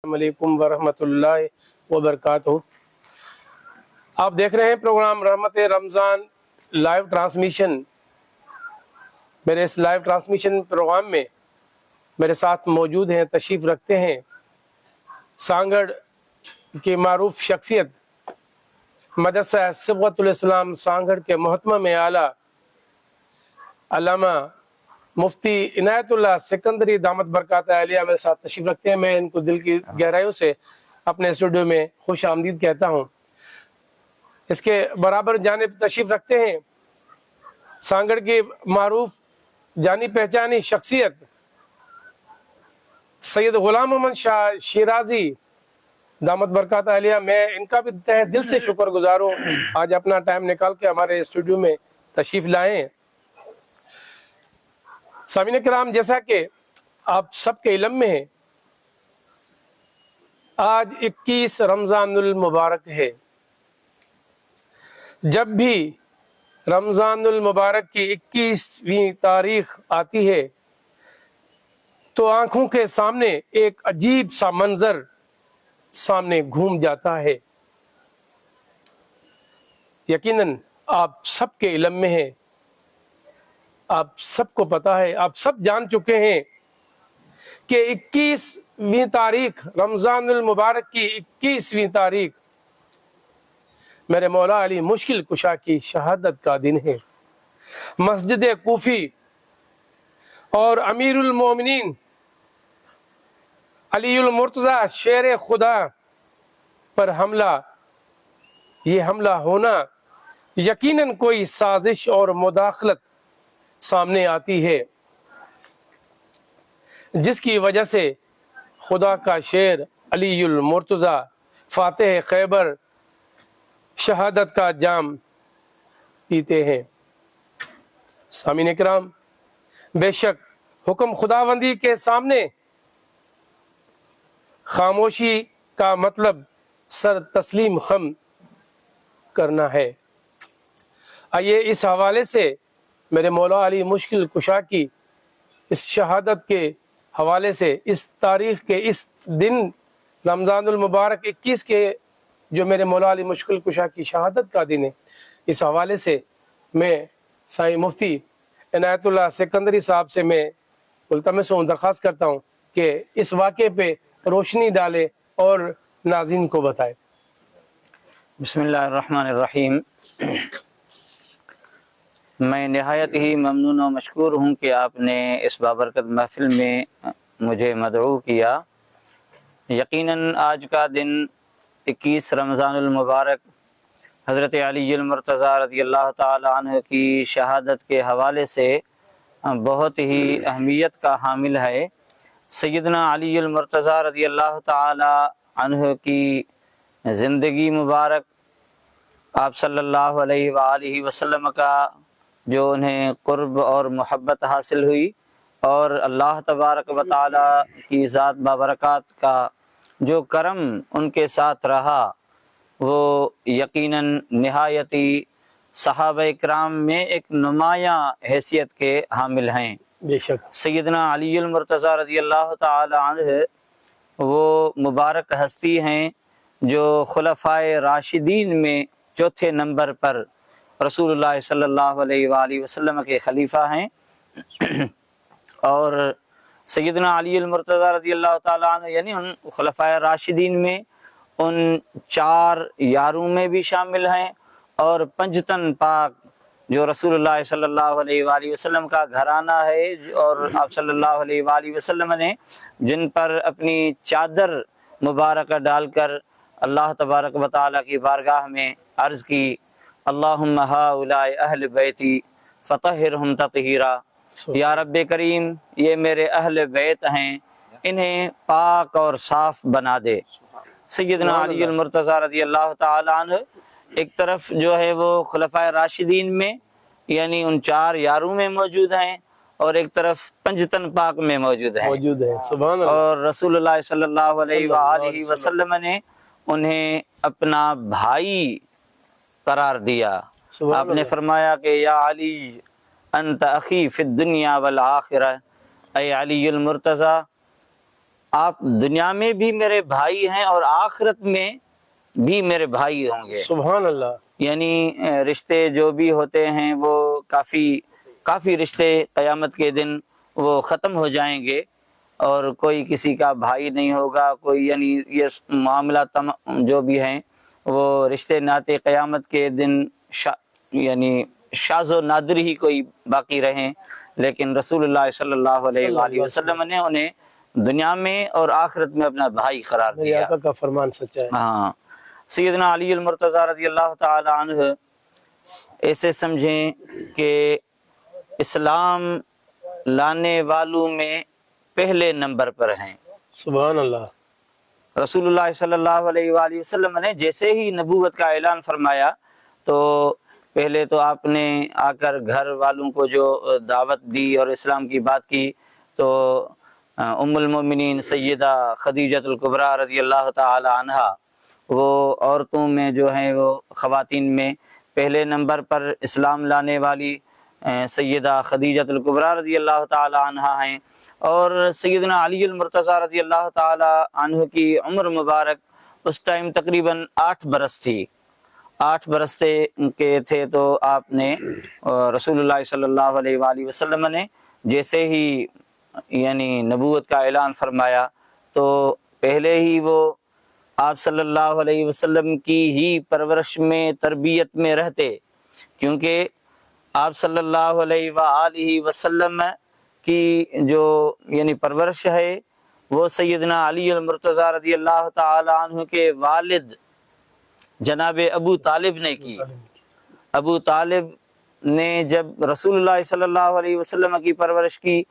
السلام علیکم ورحمۃ اللہ وبرکاتہ۔ آپ دیکھ رہے ہیں پروگرام رحمت رمضان لائیو ٹرانسمیشن۔ میرے اس لائیو ٹرانسمیشن پروگرام میں میرے ساتھ موجود ہیں، تشریف رکھتے ہیں سانگڑ کی معروف شخصیت مدرسہ صبغۃ الاسلام سانگڑ کے محتمم اعلیٰ علامہ مفتی عنایت اللہ سکندری دامت برکات عالیہ میرے ساتھ تشریف رکھتے ہیں۔ میں ان کو دل کی گہرائیوں سے اپنے اسٹوڈیو میں خوش آمدید کہتا ہوں۔ اس کے برابر جانب تشریف رکھتے ہیں سانگڑ کی معروف جانی پہچانی شخصیت سید غلام محمد شاہ شیرازی دامت برکات عالیہ۔ میں ان کا بھی تہ دل سے شکر گزار ہوں، آج اپنا ٹائم نکال کے ہمارے اسٹوڈیو میں تشریف لائیں۔ سامعین کرام، جیسا کہ آپ سب کے علم میں ہے، آج 21 رمضان المبارک ہے۔ جب بھی رمضان المبارک کی 21ویں تاریخ آتی ہے تو آنکھوں کے سامنے ایک عجیب سا منظر سامنے گھوم جاتا ہے۔ یقیناً آپ سب کے علم میں ہے، آپ سب کو پتا ہے، آپ سب جان چکے ہیں کہ 21ویں تاریخ رمضان المبارک کی 21ویں تاریخ میرے مولا علی مشکل کشا کی شہادت کا دن ہے۔ مسجد کوفی اور امیر المومنین علی المرتضیٰ شیر خدا پر یہ حملہ ہونا یقیناً کوئی سازش اور مداخلت سامنے آتی ہے، جس کی وجہ سے خدا کا شیر علی المرتضیٰ فاتح خیبر شہادت کا جام پیتے ہیں۔ سامعین کرام، بے شک حکم خداوندی کے سامنے خاموشی کا مطلب سر تسلیم خم کرنا ہے۔ آئیے اس حوالے سے میرے مولا علی مشکل کشا کی اس شہادت کے حوالے سے، اس تاریخ کے اس دن رمضان المبارک 21 کے جو میرے مولا علی مشکل کشا کی شہادت کا دن ہے، اس حوالے سے میں سائیں مفتی عنایت اللہ سکندری صاحب سے میں التمس ہوں، درخواست کرتا ہوں کہ اس واقعے پہ روشنی ڈالے اور ناظرین کو بتائے۔ بسم اللہ الرحمن الرحیم۔ میں نہایت ہی ممنون و مشکور ہوں کہ آپ نے اس بابرکت محفل میں مجھے مدعو کیا۔ یقیناً آج کا دن 21 رمضان المبارک حضرت علی المرتضیٰ رضی اللہ تعالی عنہ کی شہادت کے حوالے سے بہت ہی اہمیت کا حامل ہے۔ سیدنا علی المرتضیٰ رضی اللہ تعالی عنہ کی زندگی مبارک، آپ صلی اللہ علیہ وآلہ وسلم کا جو انہیں قرب اور محبت حاصل ہوئی، اور اللہ تبارک و تعالی کی ذات بابرکات کا جو کرم ان کے ساتھ رہا، وہ یقیناً نہایتی صحابہ کرام میں ایک نمایاں حیثیت کے حامل ہیں۔ بے شک سیدنا علی المرتضیٰ رضی اللہ تعالی عنہ وہ مبارک ہستی ہیں جو خلفائے راشدین میں چوتھے نمبر پر رسول اللہ صلی اللہ علیہ وآلہ وسلم کے خلیفہ ہیں، اور سیدنا علی المرتضیٰ رضی اللہ تعالیٰ عنہ یعنی ان خلفائے راشدین میں ان 4 یاروں میں بھی شامل ہیں، اور پنجتن پاک جو رسول اللہ صلی اللہ علیہ وآلہ وسلم کا گھرانہ ہے، اور آپ صلی اللہ علیہ وآلہ وسلم نے جن پر اپنی چادر مبارکہ ڈال کر اللہ تبارک و تعالیٰ کی بارگاہ میں عرض کی، اللہم ہؤلاء اہل بیتی فطہرہم تطہیرا، یا رب کریم یہ میرے اہل بیت ہیں، انہیں پاک اور صاف بنا دے۔ سیدنا علی المرتضیٰ رضی اللہ تعالی عنہ ایک طرف جو ہے وہ خلفائے راشدین میں یعنی ان 4 یاروں میں موجود ہیں، اور ایک طرف پنجتن پاک میں موجود ہیں، سبحان اللہ۔ اور رسول اللہ صلی اللہ علیہ وآلہ وسلم نے انہیں اپنا بھائی قرار دیا۔ آپ نے فرمایا کہ یا علی انت اخی فی الدنیا والآخرہ، اے علی المرتضیٰ آپ دنیا میں بھی میرے بھائی ہیں اور آخرت میں بھی میرے بھائی ہوں گے. سبحان اللہ. یعنی رشتے جو بھی ہوتے ہیں وہ کافی رشتے قیامت کے دن وہ ختم ہو جائیں گے اور کوئی کسی کا بھائی نہیں ہوگا. کوئی یعنی یہ معاملہ جو بھی ہیں وہ رشتے ناطے قیامت کے دن یعنی شاذ و نادر ہی کوئی باقی رہیں. لیکن رسول اللہ صلی اللہ علیہ وآلہ وسلم نے انہیں دنیا میں اور آخرت میں اپنا بھائی قرار میرے دیا. آقا کا فرمان سچا ہے. ہاں. سیدنا علی المرتضیٰ رضی اللہ تعالی عنہ ایسے سمجھیں کہ اسلام لانے والوں میں پہلے نمبر پر ہیں. سبحان اللہ. رسول اللہ صلی اللہ علیہ وآلہ وسلم نے جیسے ہی نبوت کا اعلان فرمایا تو پہلے تو آپ نے آ کر گھر والوں کو جو دعوت دی اور اسلام کی بات کی تو ام المؤمنین سیدہ خدیجۃ الکبریٰ رضی اللہ تعالی عنہا وہ عورتوں میں جو ہیں وہ خواتین میں پہلے نمبر پر اسلام لانے والی سیدہ خدیجۃ الکبریٰ رضی اللہ تعالی عنہا ہیں. اور سیدنا علی المرتضیٰ رضی اللہ تعالی عنہ کی عمر مبارک اس ٹائم تقریباً 8 برس تھی. 8 برس کے تھے تو آپ نے رسول اللہ صلی اللہ علیہ وآلہ وسلم نے جیسے ہی یعنی نبوت کا اعلان فرمایا تو پہلے ہی وہ آپ صلی اللہ علیہ وسلم کی ہی پرورش میں تربیت میں رہتے، کیونکہ آپ صلی اللہ علیہ وآلہ وسلم کی جو یعنی پرورش ہے وہ سیدنا علی المرتضیٰ رضی اللہ تعالی عنہ کے والد جناب ابو طالب نے کی. ابو طالب نے جب رسول اللہ صلی اللہ علیہ وسلم کی پرورش کی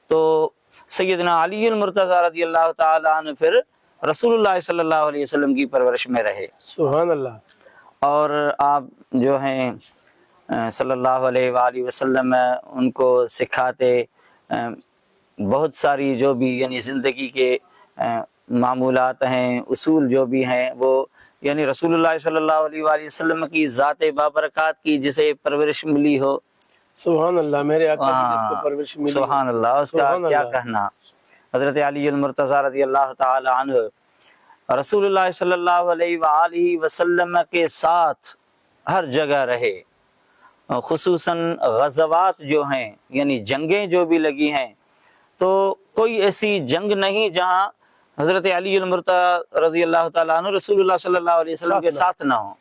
تو سیدنا علی المرتضیٰ رضی اللہ تعالی عنہ پھر رسول اللہ صلی اللہ علیہ وسلم کی پرورش میں رہے. سبحان اللہ. اور آپ جو ہیں صلی اللہ علیہ وآلہ وسلم ان کو سکھاتے بہت ساری جو بھی یعنی زندگی کے معمولات ہیں، اصول جو بھی ہیں وہ یعنی رسول اللہ صلی اللہ علیہ وآلہ وسلم کی ذات بابرکات کی جسے پرورش ملی ہو. سبحان اللہ. میرے آقا کی جس کو پرورش ملی. سبحان اللہ. اس کا کیا کہنا. حضرت علی المرتضیٰ رضی اللہ تعالی عنہ رسول اللہ صلی اللہ علیہ وآلہ وسلم کے ساتھ ہر جگہ رہے، خصوصاً غزوات جو ہیں یعنی جنگیں جو بھی لگی ہیں تو کوئی ایسی جنگ نہیں جہاں حضرت علی المرتضیٰ رضی اللہ تعالیٰ عنہ رسول اللہ صلی اللہ علیہ وسلم کے ساتھ نہ ہوں.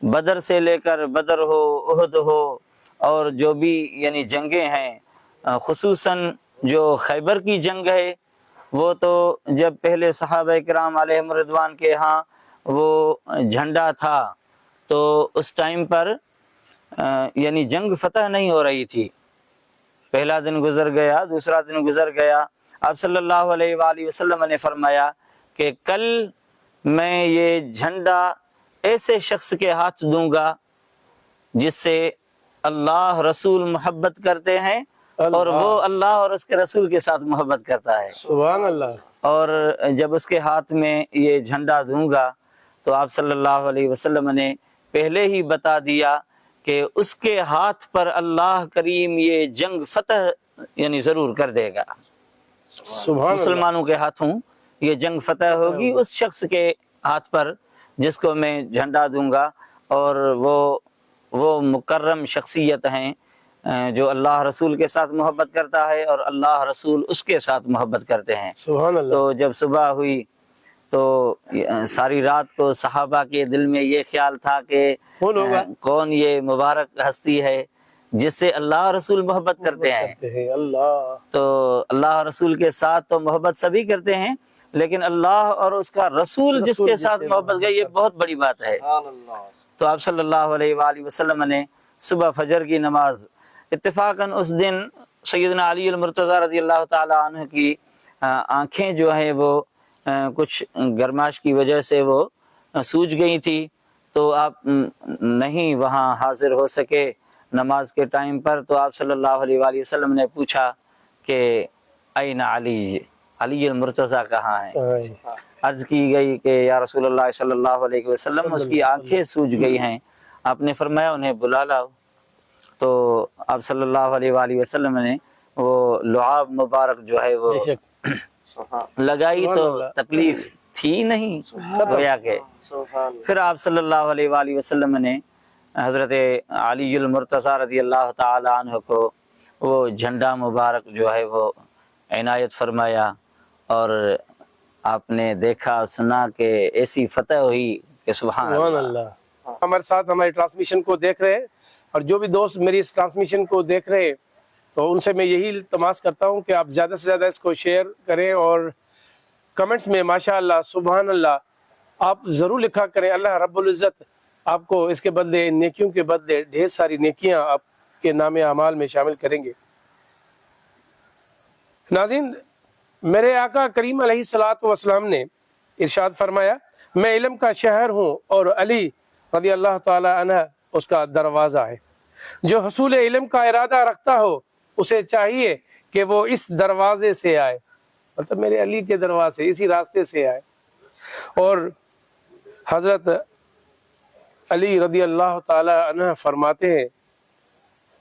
بدر سے لے کر بدر ہو، احد ہو اور جو بھی یعنی جنگیں ہیں، خصوصاً جو خیبر کی جنگ ہے وہ تو جب پہلے صحابہ کرام علیہم رضوان کے ہاں وہ جھنڈا تھا تو اس ٹائم پر یعنی جنگ فتح نہیں ہو رہی تھی. پہلا دن گزر گیا، دوسرا دن گزر گیا. آپ صلی اللہ علیہ وآلہ وسلم نے فرمایا کہ کل میں یہ جھنڈا ایسے شخص کے ہاتھ دوں گا جس سے اللہ رسول محبت کرتے ہیں اور وہ اللہ اور اس کے رسول کے ساتھ محبت کرتا ہے. سبحان اللہ. اور جب اس کے ہاتھ میں یہ جھنڈا دوں گا تو آپ صلی اللہ علیہ وسلم نے پہلے ہی بتا دیا کہ اس کے ہاتھ پر اللہ کریم یہ جنگ فتح یعنی ضرور کر دے گا. سبحان مسلمانوں کے ہاتھوں یہ جنگ فتح ہوگی اس شخص کے ہاتھ پر جس کو میں جھنڈا دوں گا. اور وہ مکرم شخصیت ہیں جو اللہ رسول کے ساتھ محبت کرتا ہے اور اللہ رسول اس کے ساتھ محبت کرتے ہیں. سبحان اللہ. تو جب صبح ہوئی تو ساری رات کو صحابہ کے دل میں یہ خیال تھا کہ کون یہ مبارک ہستی ہے جس سے اللہ رسول محبت کرتے ہیں. اللہ. تو اللہ رسول کے ساتھ تو محبت سبھی کرتے ہیں لیکن اللہ اور اس کا رسول جس کے ساتھ محبت ہے یہ بہت بڑی بات ہے. تو آپ صلی اللہ علیہ وآلہ وسلم نے صبح فجر کی نماز اتفاقاً اس دن سیدنا علی المرتضیٰ رضی اللہ تعالی عنہ کی آنکھیں جو ہیں وہ کچھ گرماش کی وجہ سے وہ سوج گئی تھی تو آپ نہیں وہاں حاضر ہو سکے نماز کے ٹائم پر. تو آپ صلی اللہ علیہ وآلہ وسلم نے پوچھا کہ این علی، علی المرتضیٰ کہاں ہیں؟ عرض کی گئی کہ یا رسول اللہ صلی اللہ علیہ وسلم اس کی آنکھیں سوج گئی ہیں. آپ نے فرمایا انہیں بلا لاؤ. تو آپ صلی اللہ علیہ وآلہ وسلم نے وہ لعاب مبارک جو ہے وہ لگائی تو تکلیف تھی نہیں گویا کہ۔ پھر آپ صلی اللہ علیہ وآلہ وسلم نے حضرت علی المرتضیٰ رضی اللہ تعالی عنہ کو وہ جھنڈا مبارک جو ہے وہ عنایت فرمایا، اور آپ نے دیکھا سنا کہ ایسی فتح ہوئی کہ سبحان اللہ۔ ہمارے ساتھ ہماری ٹرانسمیشن کو دیکھ رہے ہیں، اور جو بھی دوست میری اس ٹرانسمیشن کو دیکھ رہے ہیں تو ان سے میں یہی التماس کرتا ہوں کہ آپ زیادہ سے زیادہ اس کو شیئر کریں، اور کمنٹس میں ماشاء اللہ سبحان اللہ آپ ضرور لکھا کریں۔ اللہ رب العزت آپ کو اس کے بدلے، نیکیوں کے بدلے ڈھیر ساری نیکیاں آپ کے نام اعمال میں شامل کریں گے۔ ناظرین، میرے آقا کریم علیہ الصلوۃ والسلام نے ارشاد فرمایا، میں علم کا شہر ہوں اور علی رضی اللہ تعالی عنہ اس کا دروازہ ہے۔ جو حصول علم کا ارادہ رکھتا ہو اسے چاہیے کہ وہ اس دروازے سے آئے، مطلب میرے علی کے دروازے، اسی راستے سے آئے۔ اور حضرت علی رضی اللہ تعالی عنہ فرماتے ہیں،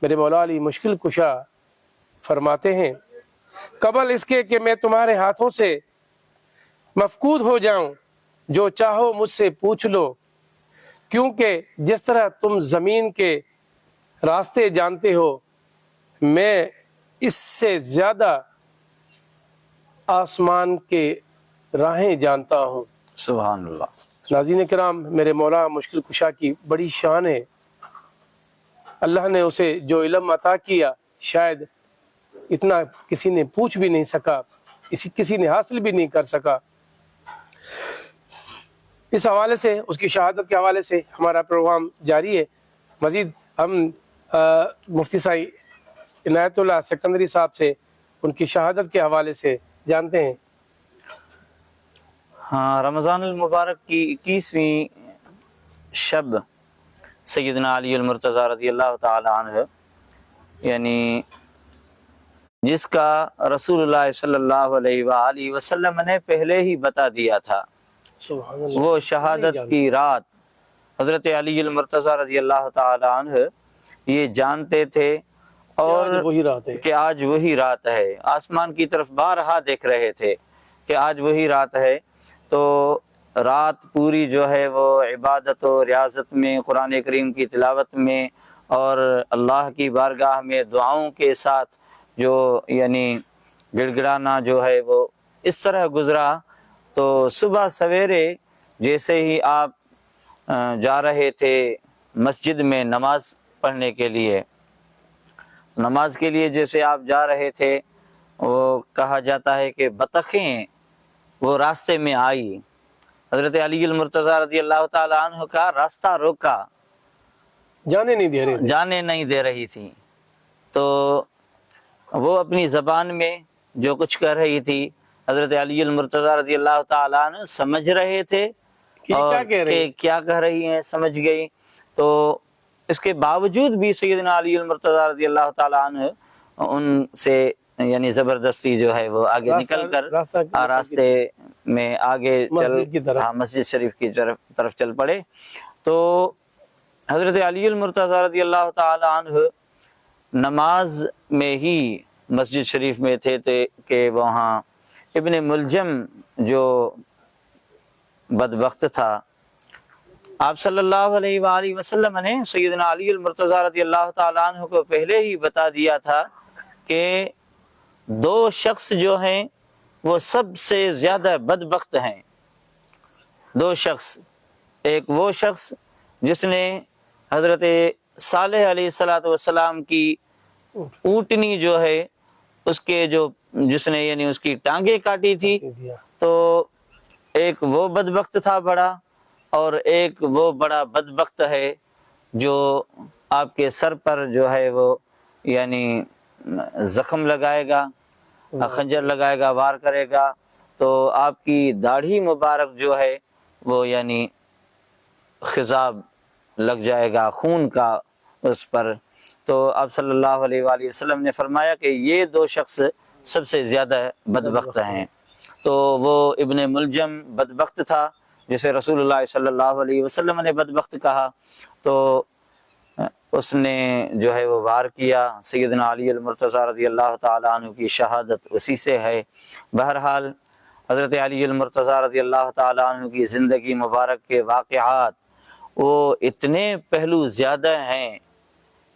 میرے مولا علی مشکل کشا فرماتے ہیں، قبل اس کے کہ میں تمہارے ہاتھوں سے مفقود ہو جاؤں، جو چاہو مجھ سے پوچھ لو، کیونکہ جس طرح تم زمین کے راستے جانتے ہو میں اس سے زیادہ آسمان کے راہیں جانتا ہوں۔ سبحان اللہ۔ ناظرین کرام، میرے مولا مشکل کشا کی بڑی شان ہے۔ اللہ نے اسے جو علم عطا کیا شاید اتنا کسی نے پوچھ بھی نہیں سکا، کسی نے حاصل بھی نہیں کر سکا۔ اس حوالے سے، اس کی شہادت کے حوالے سے ہمارا پروگرام جاری ہے۔ مزید ہم مفتی صاحب عنایت اللہ سکندری صاحب سے ان کی شہادت کے حوالے سے جانتے ہیں۔ ہاں، رمضان المبارک کی 21ویں شب سیدنا علی المرتضیٰ رضی اللہ تعالی عنہ، یعنی جس کا رسول اللہ صلی اللہ علیہ وآلہ وسلم نے پہلے ہی بتا دیا تھا، سبحان اللہ، وہ شہادت کی رات حضرت علی المرتضیٰ رضی اللہ تعالی عنہ یہ جانتے تھے، اور وہی رات ہے کہ آج وہی رات ہے۔ آسمان کی طرف بارہا دیکھ رہے تھے کہ آج وہی رات ہے۔ تو رات پوری جو ہے وہ عبادت و ریاضت میں، قرآن کریم کی تلاوت میں، اور اللہ کی بارگاہ میں دعاؤں کے ساتھ جو یعنی گڑ گڑانا جو ہے وہ اس طرح گزرا۔ تو صبح سویرے جیسے ہی آپ جا رہے تھے مسجد میں نماز پڑھنے کے لیے، نماز کے لیے جیسے آپ جا رہے تھے، وہ کہا جاتا ہے کہ بطخیں وہ راستے میں آئی، حضرت علی المرتضیٰ رضی اللہ تعالی عنہ کا راستہ روکا، جانے نہیں دے رہی تھی۔ تو وہ اپنی زبان میں جو کچھ کر رہی تھی حضرت علی المرتضیٰ رضی اللہ تعالی عنہ سمجھ رہے تھے، اور کہ کیا کہہ رہی ہیں سمجھ گئی۔ تو اس کے باوجود بھی سیدنا علی المرتضیٰ رضی اللہ تعالی عنہ ان سے یعنی زبردستی جو ہے وہ آگے نکل کر راستے میں آگے مسجد شریف کی طرف چل پڑے۔ تو حضرت علی المرتضیٰ رضی اللہ تعالی عنہ نماز میں ہی مسجد شریف میں تھے کہ وہاں ابن ملجم جو بدبخت تھا، آپ صلی اللہ علیہ وآلہ وسلم نے سیدنا علی المرتضیٰ رضی اللہ تعالی عنہ کو پہلے ہی بتا دیا تھا کہ دو شخص جو ہیں وہ سب سے زیادہ بدبخت ہیں۔ دو شخص، ایک وہ شخص جس نے حضرت صالح علیہ السلام کی اونٹنی جو ہے اس کے جس نے یعنی اس کی ٹانگیں کاٹی تھی، تو ایک وہ بدبخت تھا بڑا، اور ایک وہ بڑا بدبخت ہے جو آپ کے سر پر جو ہے وہ یعنی زخم لگائے گا، خنجر لگائے گا، وار کرے گا، تو آپ کی داڑھی مبارک جو ہے وہ یعنی خضاب لگ جائے گا خون کا اس پر۔ تو آپ صلی اللہ علیہ وآلہ وسلم نے فرمایا کہ یہ دو شخص سب سے زیادہ بدبخت ہیں۔ تو وہ ابن ملجم بدبخت تھا جسے رسول اللہ صلی اللہ علیہ وسلم نے بدبخت کہا۔ تو اس نے جو ہے وہ وار کیا۔ سیدنا علی المرتضیٰ رضی اللہ تعالیٰ عنہ کی شہادت اسی سے ہے۔ بہرحال حضرت علی المرتضیٰ رضی اللہ تعالیٰ عنہ کی زندگی مبارک کے واقعات وہ اتنے پہلو زیادہ ہیں،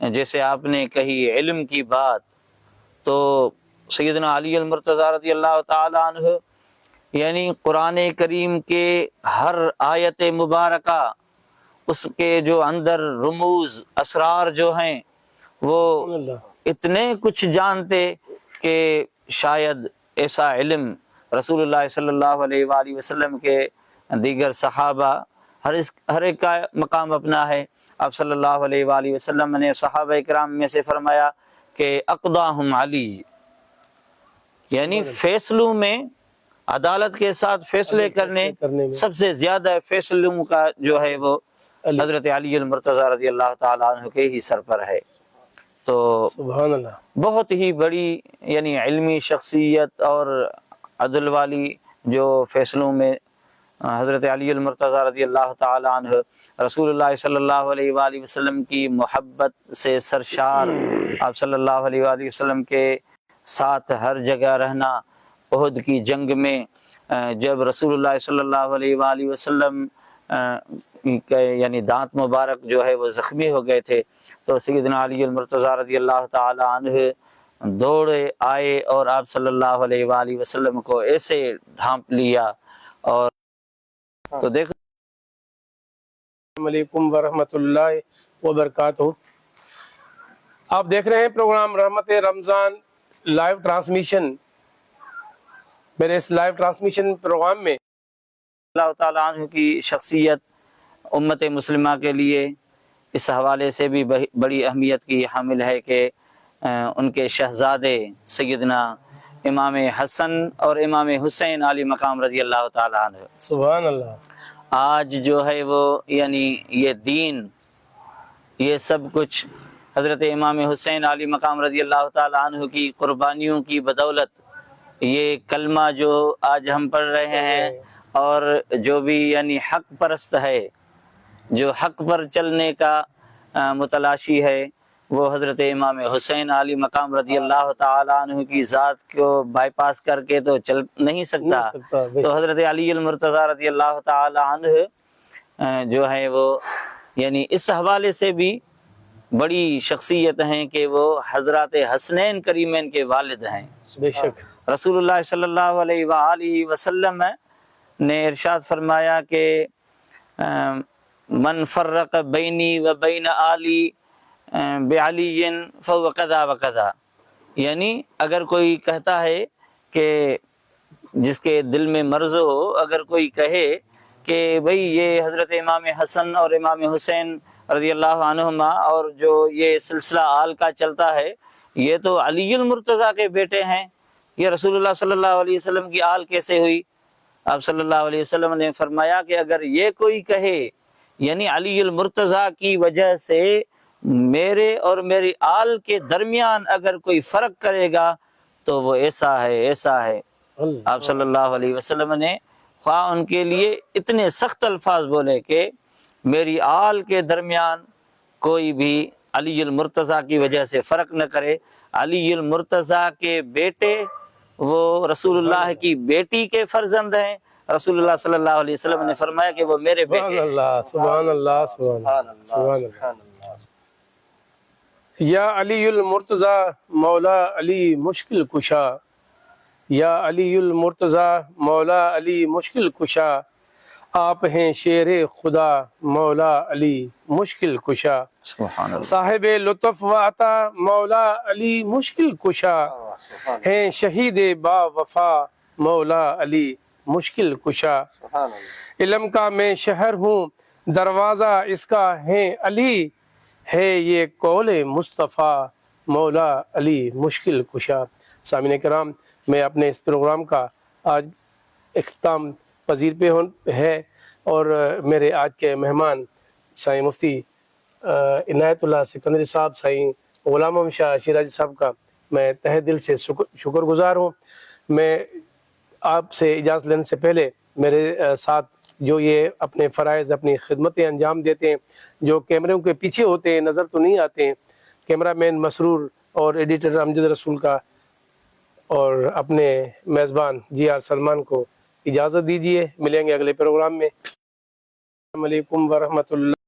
جیسے آپ نے کہی علم کی بات، تو سیدنا علی المرتضیٰ رضی اللہ تعالیٰ عنہ یعنی قرآن کریم کے ہر آیت مبارکہ، اس کے جو اندر رموز اسرار جو ہیں وہ اتنے کچھ جانتے کہ شاید ایسا علم رسول اللہ صلی اللہ علیہ وآلہ وسلم کے دیگر صحابہ، ہر ایک کا مقام اپنا ہے۔ آپ صلی اللہ علیہ وآلہ وسلم نے صحابہ کرام میں سے فرمایا کہ اقضاہم علی، یعنی فیصلوں میں عدالت کے ساتھ فیصلے کرنے سب سے زیادہ فیصلوں کا جو ہے وہ حضرت علی المرتضیٰ رضی اللہ تعالیٰ عنہ کے ہی سر پر ہے۔ تو سبحان اللہ، بہت ہی بڑی یعنی علمی شخصیت اور عدل والی جو فیصلوں میں حضرت علی المرتضیٰ رضی اللہ تعالیٰ عنہ رسول اللہ صلی اللہ علیہ وآلہ وسلم کی محبت سے سرشار، آپ صلی اللہ علیہ وآلہ وسلم کے ساتھ ہر جگہ رہنا، احد کی جنگ میں جب رسول اللہ صلی اللہ علیہ وآلہ وسلم یعنی دانت مبارک جو ہے وہ زخمی ہو گئے تھے، تو سیدنا علی المرتضیٰ رضی اللہ تعالیٰ عنہ دوڑے آئے اور آپ صلی اللہ علیہ وآلہ وسلم کو ایسے ڈھانپ لیا۔ اور تو دیکھو، السلام علیکم ورحمۃ اللہ وبرکاتہ۔ آپ دیکھ رہے ہیں پروگرام رحمت رمضان لائیو ٹرانسمیشن۔ میرے اس لائیو ٹرانسمیشن پروگرام میں اللہ تعالیٰ عنہ کی شخصیت امت مسلمہ کے لیے اس حوالے سے بھی بڑی اہمیت کی حامل ہے کہ ان کے شہزادے سیدنا امام حسن اور امام حسین علی مقام رضی اللہ تعالیٰ عنہ، سبحان اللہ، آج جو ہے وہ یعنی یہ دین، یہ سب کچھ حضرت امام حسین علی مقام رضی اللہ تعالیٰ عنہ کی قربانیوں کی بدولت، یہ کلمہ جو آج ہم پڑھ رہے ہیں اور جو بھی یعنی حق پرست ہے، جو حق پر چلنے کا متلاشی ہے، وہ حضرت امام حسین علی مقام رضی اللہ تعالیٰ عنہ کی ذات کو بائی پاس کر کے تو چل نہیں سکتا۔ تو حضرت علی المرتضیٰ رضی اللہ تعالیٰ عنہ جو ہے وہ یعنی اس حوالے سے بھی بڑی شخصیت ہیں کہ وہ حضرات حسنین کریمین کے والد ہیں۔ بے شک رسول اللہ صلی اللہ علیہ وآلہ وسلم نے ارشاد فرمایا کہ من فرق بینی و بین آلی بعلی فهو کذا و کذا، یعنی اگر کوئی کہتا ہے کہ جس کے دل میں مرض ہو، اگر کوئی کہے کہ بھئی یہ حضرت امام حسن اور امام حسین رضی اللہ عنہما اور جو یہ سلسلہ آل کا چلتا ہے، یہ تو علی المرتضیٰ کے بیٹے ہیں، یہ رسول اللہ صلی اللہ علیہ وسلم کی آل کیسے ہوئی؟ آپ صلی اللہ علیہ وسلم نے فرمایا کہ اگر یہ کوئی کہے یعنی علی المرتضیٰ کی وجہ سے میرے اور میری آل کے درمیان اگر کوئی فرق کرے گا تو وہ ایسا ہے، ایسا ہے۔ آپ صلی اللہ علیہ وسلم نے خواہ ان کے لیے اتنے سخت الفاظ بولے کہ میری آل کے درمیان کوئی بھی علی المرتضیٰ کی وجہ سے فرق نہ کرے۔ علی المرتضیٰ کے بیٹے وہ رسول اللہ کی بیٹی کے فرزند ہیں۔ رسول اللہ صلی اللہ علیہ وسلم نے فرمایا کہ وہ میرے بیٹے ہیں۔ سبحان اللہ، سبحان اللہ، سبحان اللہ۔ یا علی المرتضیٰ مولا علی مشکل کشا، یا علی المرتضیٰ مولا علی مشکل کشا، آپ ہیں شیر خدا مولا علی مشکل کشا، سبحان اللہ۔ صاحب لطف و عطا مولا علی مشکل کشا، ہیں شہید با وفا مولا علی مشکل کشا، علم کا میں شہر ہوں دروازہ اس کا ہے علی، ہے یہ قول مصطفیٰ مولا علی مشکل کشا۔ سامعین کرام، میں اپنے اس پروگرام کا آج اختتام پذیر پہ ہے، اور میرے آج کے مہمان سائیں مفتی عنایت اللہ سکندری صاحب، سائیں غلام محمد شاہ شیرازی صاحب کا میں تہہ دل سے شکر گزار ہوں۔ میں آپ سے اجازت لینے سے پہلے میرے ساتھ جو یہ اپنے فرائض اپنی خدمتیں انجام دیتے ہیں، جو کیمروں کے پیچھے ہوتے ہیں، نظر تو نہیں آتے ہیں، کیمرہ مین مسرور اور ایڈیٹر امجد رسول کا اور اپنے میزبان جی آر سلمان کو اجازت دیجیے، ملیں گے اگلے پروگرام میں۔ السلام علیکم ورحمۃ اللہ۔